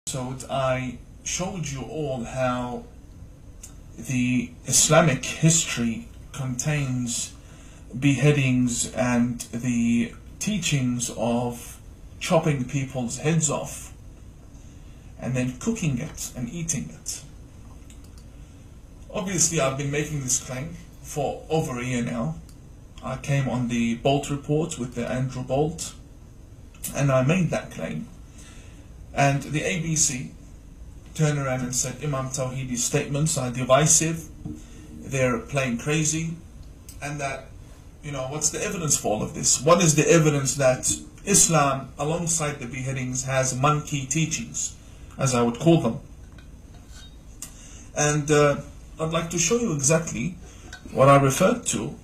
So I showed you all how the Islamic history contains beheadings and the teachings of chopping people's heads off and then cooking it and eating it. Obviously, I've been making this claim for over a year now. I came on the Bolt report with the Andrew Bolt and I made that claim. And the ABC turned around and said Imam Tawhidi's statements are divisive, they're playing crazy, and that, what's the evidence for all of this? What is the evidence that Islam, alongside the beheadings, has monkey teachings, as I would call them? And I'd like to show you exactly what I referred to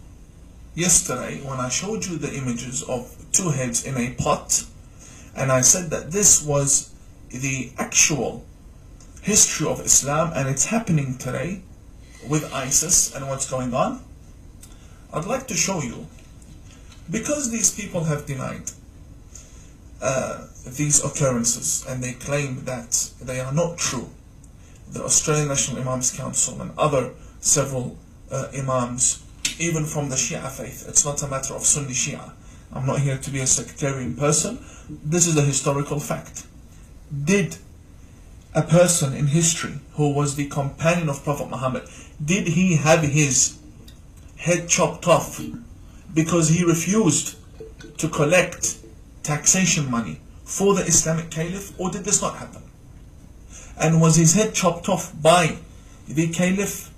yesterday when I showed you the images of two heads in a pot, and I said that this was the actual history of Islam and it's happening today with ISIS and what's going on. I'd like to show you, because these people have denied these occurrences and they claim that they are not true. The Australian National Imams Council and other several imams, even from the Shia faith, it's not a matter of Sunni Shia. I'm not here to be a sectarian person. This is a historical fact. Did a person in history who was the companion of Prophet Muhammad, did he have his head chopped off because he refused to collect taxation money for the Islamic Caliph, or did this not happen? And was his head chopped off by the Caliph,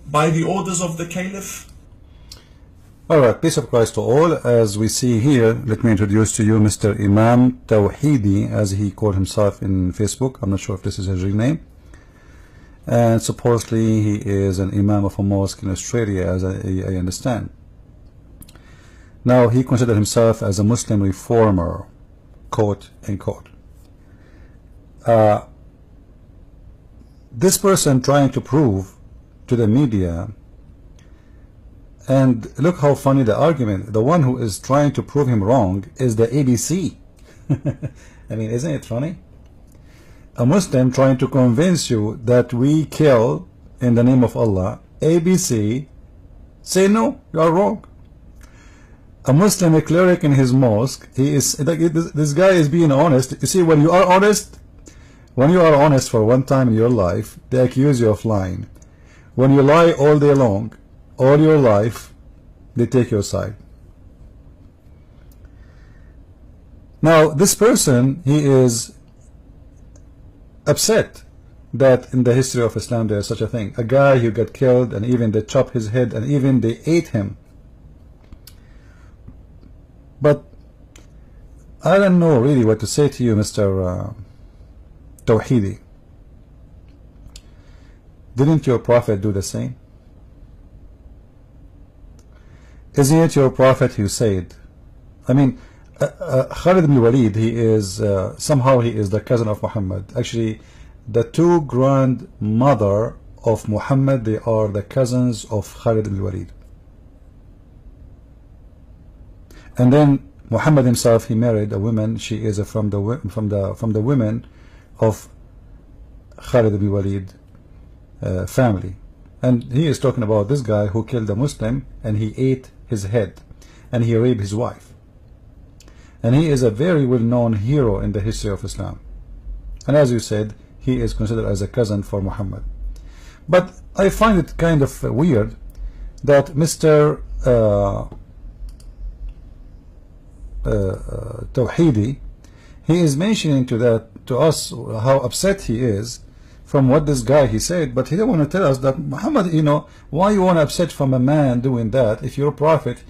by the orders of the Caliph? Alright, peace of Christ to all. As we see here, let me introduce to you Mr. Imam Tawhidi, as he called himself in Facebook. I'm not sure if this is his real name. And supposedly he is an Imam of a mosque in Australia, as I understand. Now, he considered himself as a Muslim reformer, quote unquote. This person trying to prove to the media, and look how funny the argument, the one who is trying to prove him wrong is the ABC. I mean, isn't it funny? A Muslim trying to convince you that we kill in the name of Allah. ABC say no, you are wrong. A Muslim, a cleric in his mosque, he is like, this guy is being honest. You see, when you are honest for one time in your life, they accuse you of lying. When you lie all day long, all your life, they take your side. Now, this person, he is upset that in the history of Islam there is such a thing. A guy who got killed, and even they chopped his head, and even they ate him. But I don't know really what to say to you, Mr. Tawhidi. Didn't your Prophet do the same? Isn't it your Prophet who said, I mean, Khalid ibn Walid, he is, somehow he is the cousin of Muhammad. Actually, the two grandmother of Muhammad, they are the cousins of Khalid ibn Walid. And then Muhammad himself, he married a woman, she is from the women of Khalid ibn Walid family. And he is talking about this guy who killed a Muslim and he ate his head and he raped his wife. And he is a very well-known hero in the history of Islam. And as you said, he is considered as a cousin for Muhammad. But I find it kind of weird that Mr. Tawhidi, he is mentioning to us how upset he is from what this guy he said, but he don't want to tell us that Muhammad, why you want to upset from a man doing that if your Prophet,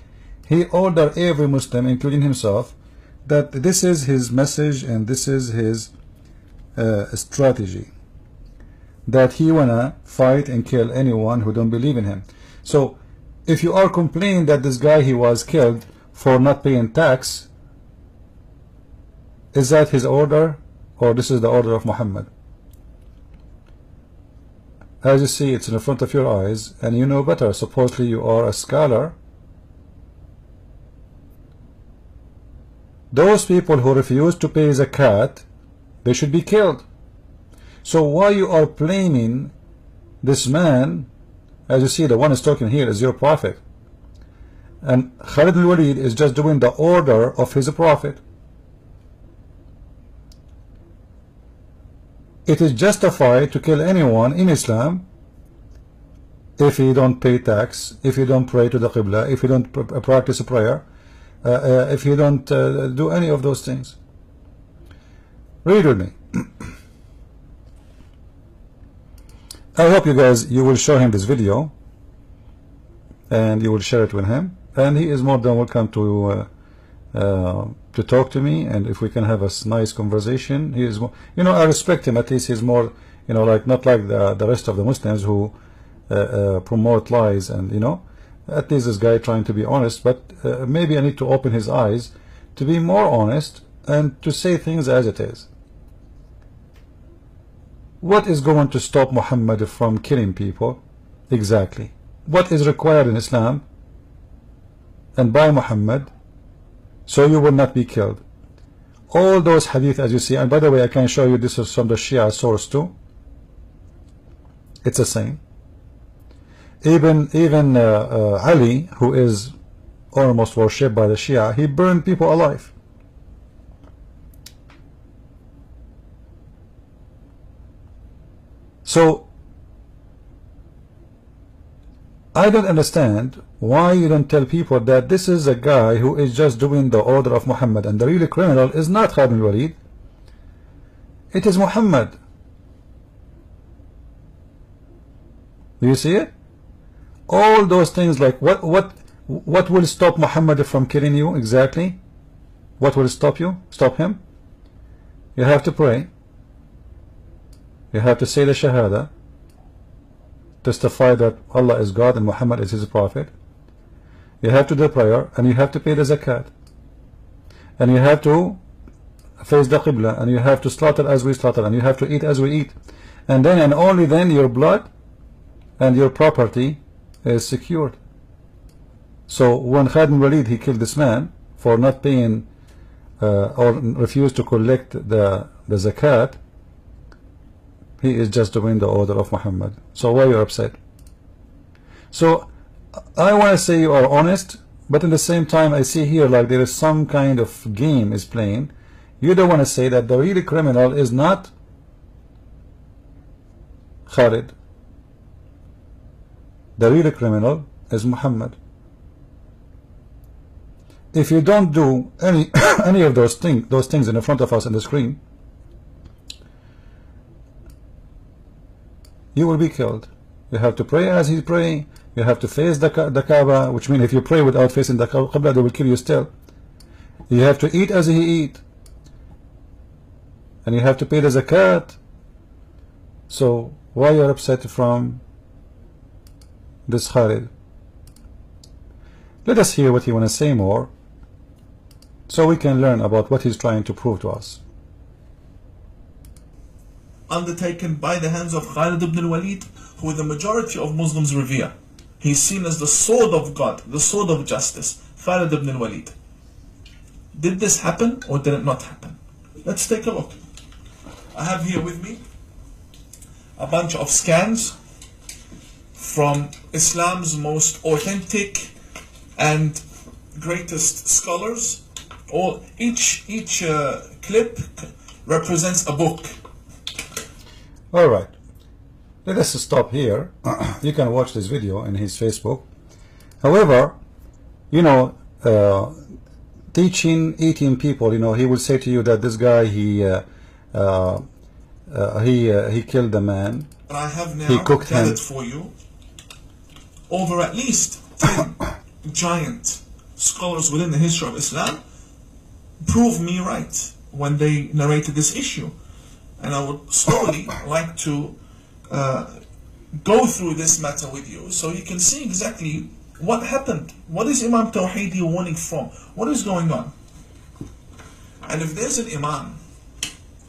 he ordered every Muslim, including himself, that this is his message and this is his strategy, that he wanna fight and kill anyone who don't believe in him. So if you are complaining that this guy he was killed for not paying tax, is that his order or this is the order of Muhammad? As you see, it's in the front of your eyes and you know better. Supposedly you are a scholar. Those people who refuse to pay zakat, they should be killed. So why you are blaming this man? As you see, the one is talking here is your prophet, and Khalid al-Walid is just doing the order of his prophet. It is justified to kill anyone in Islam if he don't pay tax, if he don't pray to the Qibla, if he don't practice a prayer, if he don't do any of those things. Read with me. I hope you guys, you will show him this video and you will share it with him, and he is more than welcome to talk to me, and if we can have a nice conversation. He is more, you know, I respect him. At least he's more, you know, like not like the rest of the Muslims who promote lies, and you know, at least this guy trying to be honest. But maybe I need to open his eyes to be more honest and to say things as it is. What is going to stop Muhammad from killing people? Exactly. What is required in Islam and by Muhammad, so you will not be killed? All those hadith, as you see, and by the way, I can show you this is from the Shia source too. It's the same. Even Ali, who is almost worshipped by the Shia, he burned people alive. So I don't understand why you don't tell people that this is a guy who is just doing the order of Muhammad, and the real criminal is not Khalid al-Walid, it is Muhammad. Do you see it? All those things, like what will stop Muhammad from killing you exactly? What will stop you? Stop him? You have to pray. You have to say the Shahada, testify that Allah is God and Muhammad is his prophet. You have to do prayer, and you have to pay the zakat, and you have to face the Qibla, and you have to slaughter as we slaughter, and you have to eat as we eat, and then and only then your blood and your property is secured. So when Khalid al-Walid, he killed this man for not paying or refused to collect the zakat, he is just doing the order of Muhammad. So why are you upset? So I want to say you are honest, but at the same time I see here like there is some kind of game is playing. You don't want to say that the real criminal is not Khalid. The real criminal is Muhammad. If you don't do any of those things in front of us on the screen, you will be killed. You have to pray as he's praying. You have to face the Kaaba, which means if you pray without facing the Qibla, they will kill you still. You have to eat as he eat, and you have to pay the zakat. So why you're upset from this Khalid? Let us hear what he want to say more, so we can learn about what he's trying to prove to us. Undertaken by the hands of Khalid ibn al-Walid, who the majority of Muslims revere. He's seen as the sword of God, the sword of justice, Khalid ibn al-Walid. Did this happen or did it not happen? Let's take a look. I have here with me a bunch of scans from Islam's most authentic and greatest scholars. Each clip represents a book. Alright, let us stop here. You can watch this video in his Facebook. However, you know, teaching 18 people, you know, he will say to you that this guy, he killed the man. I have now he cooked him for you over at least 10 giant scholars within the history of Islam prove me right when they narrated this issue. And I would slowly like to go through this matter with you so you can see exactly what happened. What is Imam Tawhidi warning from? What is going on? And if there's an Imam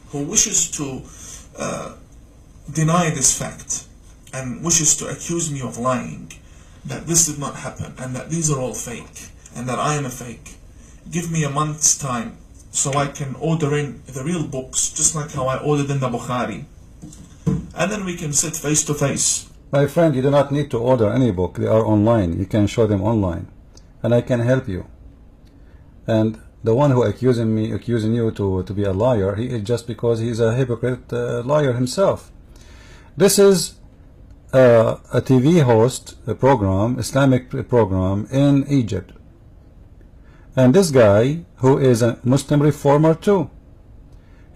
who wishes to deny this fact and wishes to accuse me of lying, that this did not happen and that these are all fake and that I am a fake, give me a month's time so I can order in the real books, just like how I ordered in the Bukhari. and then we can sit face to face. My friend, you do not need to order any book. They are online. You can show them online, and I can help you. And the one who accusing you to be a liar, he is just because he's a hypocrite liar himself. This is a TV host, a program, Islamic program in Egypt. And this guy, who is a Muslim reformer too,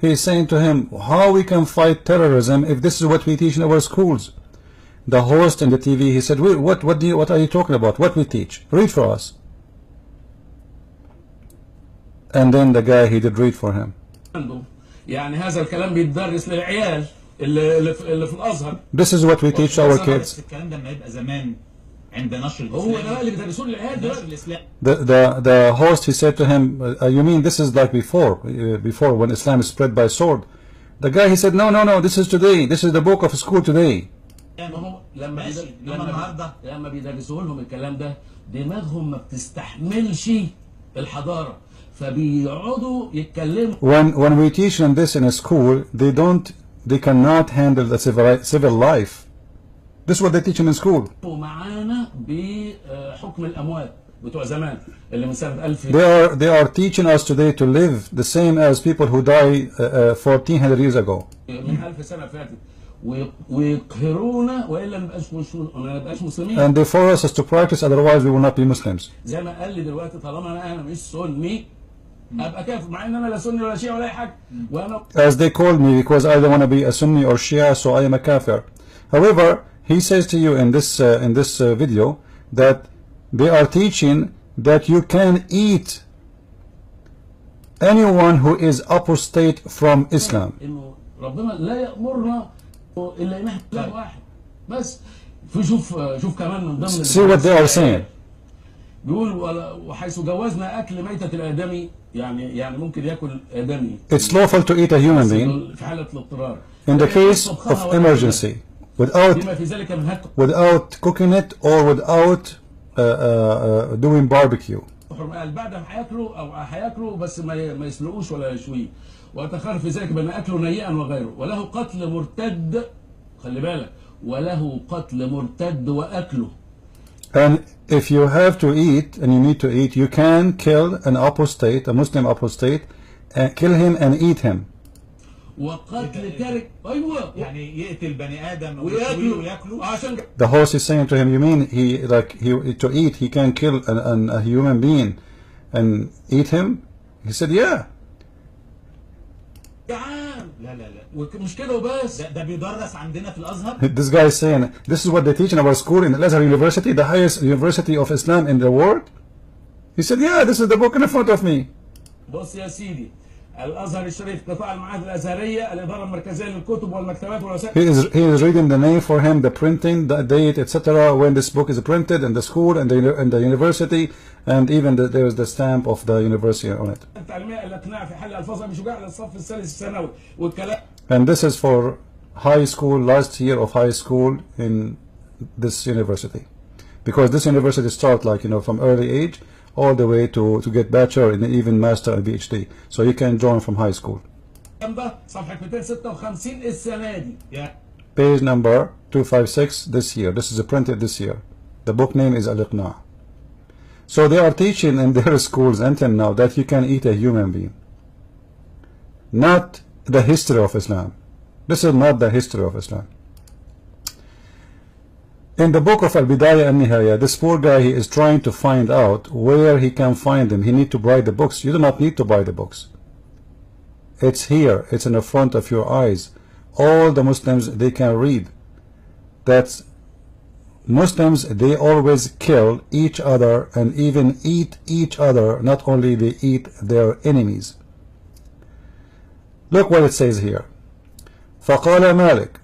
he is saying to him, how we can fight terrorism if this is what we teach in our schools? The host in the TV, he said, what are you talking about? What we teach? Read for us. And then the guy, he did read for him. يعني هذا الكلام بيتدرس للعيال اللي في الازهر. This is what we teach our kids. الكلام ده لما يبقى زمان عند نشر الاسلام. هو ده اللي بيدرسوه للعيال دلوقتي. The host, he said to him, you mean this is like before when Islam is spread by sword? The guy, he said, no, this is today. This is the book of school today. لما بيدرسوا لهم الكلام ده دماغهم ما بتستحملش الحضاره. فبيقعدوا يتكلموا. When we teach them this in a school, they cannot handle the civil life. This is what they teach them in school. معانا بحكم الاموات بتوع زمان اللي من سنه 1000. They are teaching us today to live the same as people who died 1400 years ago. من 1000 سنه فاتت. ويقهرونا والا ما نبقاش مسلمين. And they force us to practice, otherwise we will not be Muslims. زي ما قال لي دلوقتي طالما انا مش سني ابقى كافر مع ان انا لا سني ولا شيعي ولا اي حاجه وانا. As they called me because I don't want to be a Sunni or Shia, so I am a kafir. However, he says to you in this video that they are teaching that you can eat anyone who is apostate from Islam. انه ربنا لا يأمرنا الا ان احنا واحد بس. شوف كمان من ضمن. See what they are saying. بيقول وحيث جوزنا اكل ميتة الادمي يعني ممكن ياكل ادمي. It's lawful to eat a human being في حالة الاضطرار. in the case of emergency without cooking it or without doing barbecue. بعدهم هياكلوا بس ما يسلقوش ولا يشويه. وتخرج في ذلك بأن أكله نيئا وغيره وله قتل مرتد. خلي بالك وله قتل مرتد وأكله. And if you have to eat and you need to eat, you can kill an apostate, a Muslim apostate, and kill him and eat him. وقتل تارك أيوة يعني يقتل بني آدم وياكله عشان. The host is saying to him, you mean to eat he can kill a human being and eat him? He said, yeah. لا ومش كده وبس. ده بيدرس عندنا في الازهر. This guy is saying this is what they teach in our school in Al-Azhar University, the highest university of Islam in the world. He said, yeah, this is the book in front of me. بص يا سيدي الازهر الشريف قطاع المعاهد الازهريه الاداره المركزيه للكتب والمكتبات والوسائل. He is reading the name for him, the printing, the date, etc. when this book is printed, and the school and the university, and even there is the stamp of the university on it. التعليميه الاقناع في حل الفاظها بشجاع للصف الثالث الثانوي والكلام. And this is for high school, last year of high school in this university, because this university starts from early age all the way to get bachelor and even master and PhD, so you can join from high school. صفحة 256 السنة دي. Page number 256 this year. This is printed this year. The book name is Al-Iqna'. So they are teaching in their schools until now that you can eat a human being. Not the history of Islam. This is not the history of Islam. In the book of Al-Bidayah and Nihaya, this poor guy, he is trying to find out where he can find them. He needs to buy the books. You do not need to buy the books. It's here. It's in the front of your eyes. All the Muslims, they can read. That Muslims, they always kill each other and even eat each other. Not only they eat their enemies. Look what it says here. فقال مالك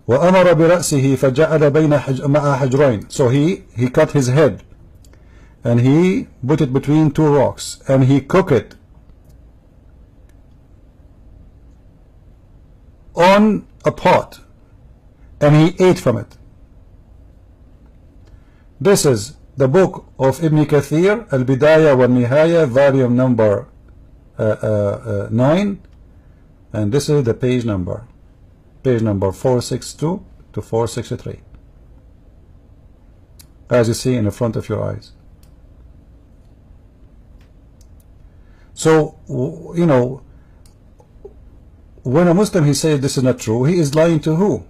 وأمر برأسه فجعل بين مع حجرين. So he cut his head and he put it between two rocks and he cooked it on a pot and he ate from it. This is the book of Ibn Kathir, Al-Bidayah wa Nihaya, volume number 9, And this is the page number 462 to 463, as you see in the front of your eyes. So, you know, when a Muslim he says this is not true, he is lying to who?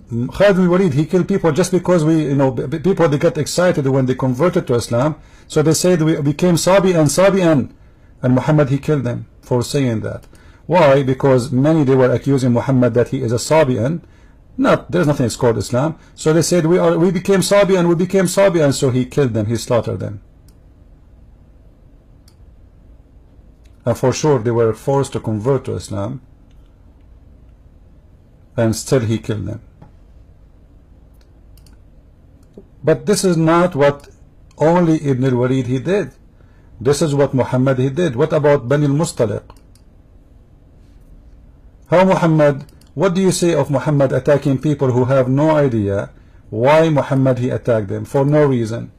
Khalid bin Walid, he killed people just because people, they get excited when they converted to Islam, so they said we became Sabi'an, and Muhammad, he killed them for saying that. Why? Because many, they were accusing Muhammad that he is a Sabi'an. There's nothing that's called Islam. So they said we became Sabi'an, so he killed them, he slaughtered them. And for sure they were forced to convert to Islam, and still he killed them. But this is not what only Ibn al-Walid he did. This is what Muhammad he did. What about Bani al-Mustaliq? How Muhammad, what do you say of Muhammad attacking people who have no idea why Muhammad he attacked them for no reason?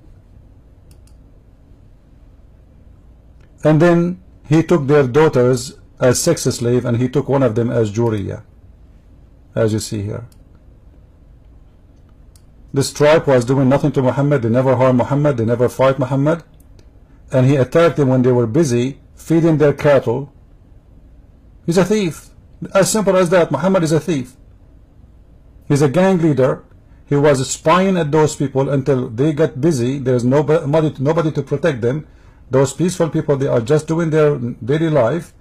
And then he took their daughters as sex slave, and he took one of them as Juriya, as you see here. This tribe was doing nothing to Muhammad. They never harmed Muhammad, they never fight Muhammad, and he attacked them when they were busy feeding their cattle. He's a thief. As simple as that. Muhammad is a thief. He's a gang leader. He was spying at those people until they got busy. There's nobody to protect them. Those peaceful people, they are just doing their daily life,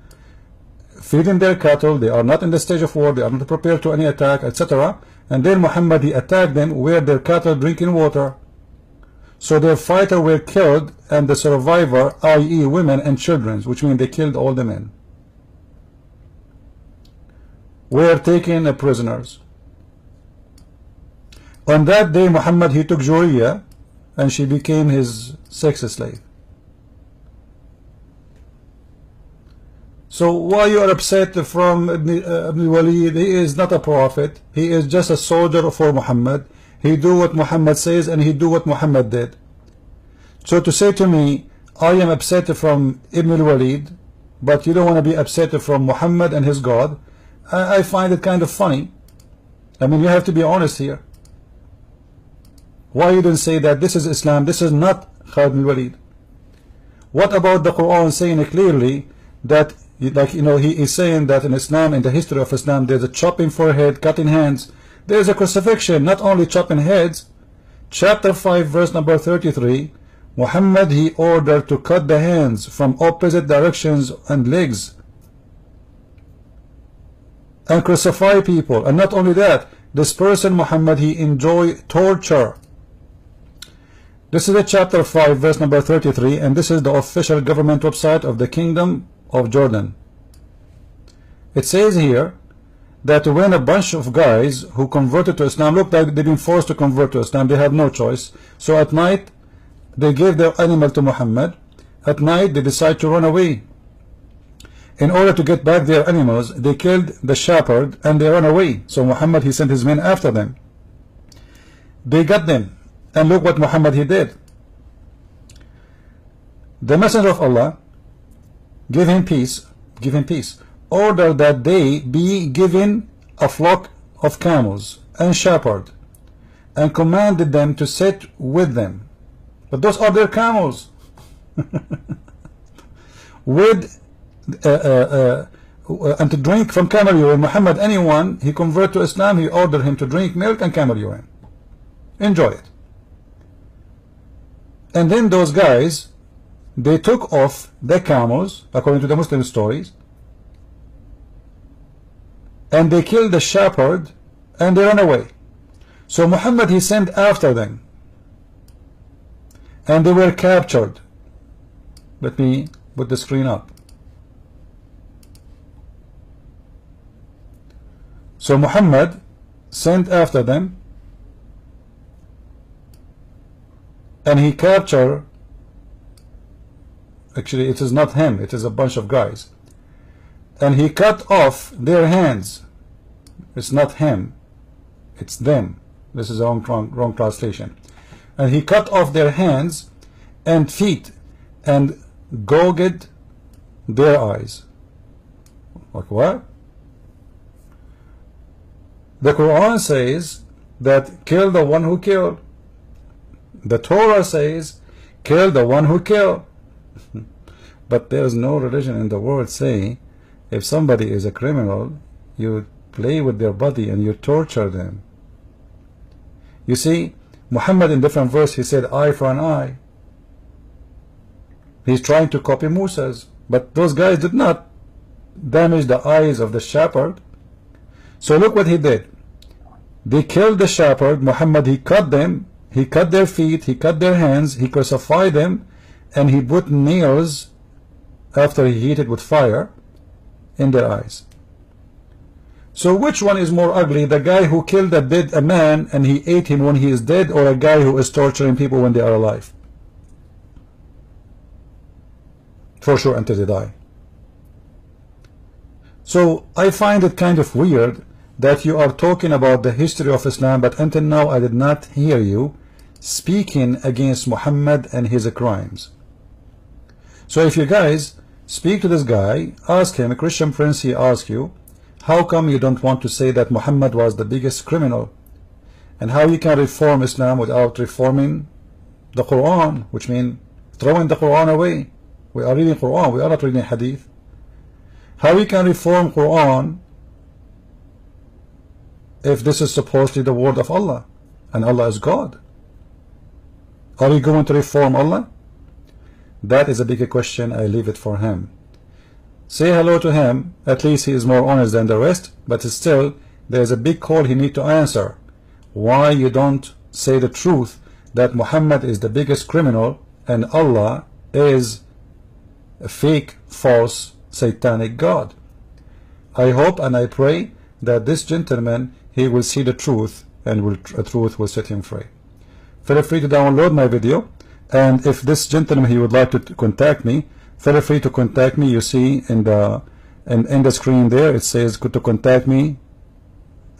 feeding their cattle. They are not in the stage of war. They are not prepared to any attack, etc. And then Muhammad, he attacked them where their cattle drinking water. So their fighter were killed, and the survivor, i.e. women and children, which means they killed all the men, were taken prisoners. On that day, Muhammad, he took Juriya, and she became his sex slave. So why you are upset from Ibn Walid? He is not a prophet. He is just a soldier for Muhammad. He do what Muhammad says, and he do what Muhammad did. So to say to me, I am upset from Ibn Walid, but you don't want to be upset from Muhammad and his God, I find it kind of funny. I mean, you have to be honest here. Why you don't say that this is Islam, this is not Khalid bin Walid? What about the Quran saying clearly that, like, you know, he is saying that in Islam, in the history of Islam, there's a chopping forehead, cutting hands, there's a crucifixion, not only chopping heads. Chapter 5 verse number 33, Muhammad, he ordered to cut the hands from opposite directions and legs and crucify people. And not only that, this person Muhammad, he enjoyed torture. This is the chapter 5 verse number 33, and this is the official government website of the Kingdom of Jordan. It says here that when a bunch of guys who converted to Islam, look like they've been forced to convert to Islam, they have no choice, so at night they gave their animal to Muhammad. At night they decide to run away. In order to get back their animals, they killed the shepherd and they ran away. So Muhammad, he sent his men after them. They got them, and look what Muhammad he did. The Messenger of Allah, give him peace, ordered that they be given a flock of camels and shepherd, and commanded them to sit with them. But those are their camels. With and to drink from camel urine. Muhammad, anyone he convert to Islam, he ordered him to drink milk and camel urine. Enjoy it. And then those guys, they took off the camels, according to the Muslim stories, and they killed the shepherd, and they ran away. So Muhammad, he sent after them, and they were captured. Let me put the screen up. So Muhammad sent after them, and he captured, actually it is not him, it is a bunch of guys, and he cut off their hands. It's not him, it's them. This is a wrong translation. and he cut off their hands and feet and gouged their eyes. Like what? The Quran says that kill the one who killed. The Torah says kill the one who killed. But there is no religion in the world saying if somebody is a criminal, you play with their body and you torture them. You see, Muhammad in different verse, he said eye for an eye. He's trying to copy Musa's, but those guys did not damage the eyes of the shepherd. So look what he did. They killed the shepherd. Muhammad, he cut them, he cut their feet, he cut their hands, he crucified them, and he put nails after he heated with fire in their eyes. So which one is more ugly, the guy who killed a man and he ate him when he is dead, or a guy who is torturing people when they are alive? For sure, until they die. So I find it kind of weird that you are talking about the history of Islam, but until now I did not hear you speaking against Muhammad and his crimes. So if you guys speak to this guy, ask him, a Christian prince, he asks you, how come you don't want to say that Muhammad was the biggest criminal? And how you can reform Islam without reforming the Quran, which means throwing the Quran away. We are reading Quran, we are not reading Hadith. How you can reform Quran if this is supposedly the word of Allah and Allah is God? Are you going to reform Allah? That is a bigger question. I leave it for him. Say hello to him. At least he is more honest than the rest, but still there is a big call he need to answer. Why you don't say the truth that Muhammad is the biggest criminal and Allah is a fake, false, satanic God? I hope and I pray that this gentleman, he will see the truth and the truth will set him free. Feel free to download my video, and if this gentleman he would like to contact me, feel free to contact me. You see in the screen there it says to contact me,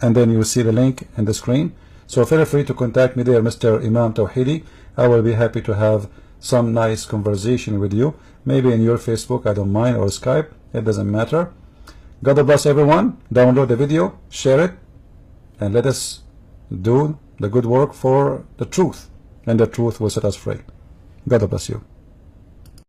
and then you will see the link in the screen. So feel free to contact me there, Mr. Imam Tawhidi. I will be happy to have some nice conversation with you, maybe in your Facebook, I don't mind, or Skype, it doesn't matter. God bless everyone. Download the video, share it, and let us do the good work for the truth, and the truth will set us free. God bless you.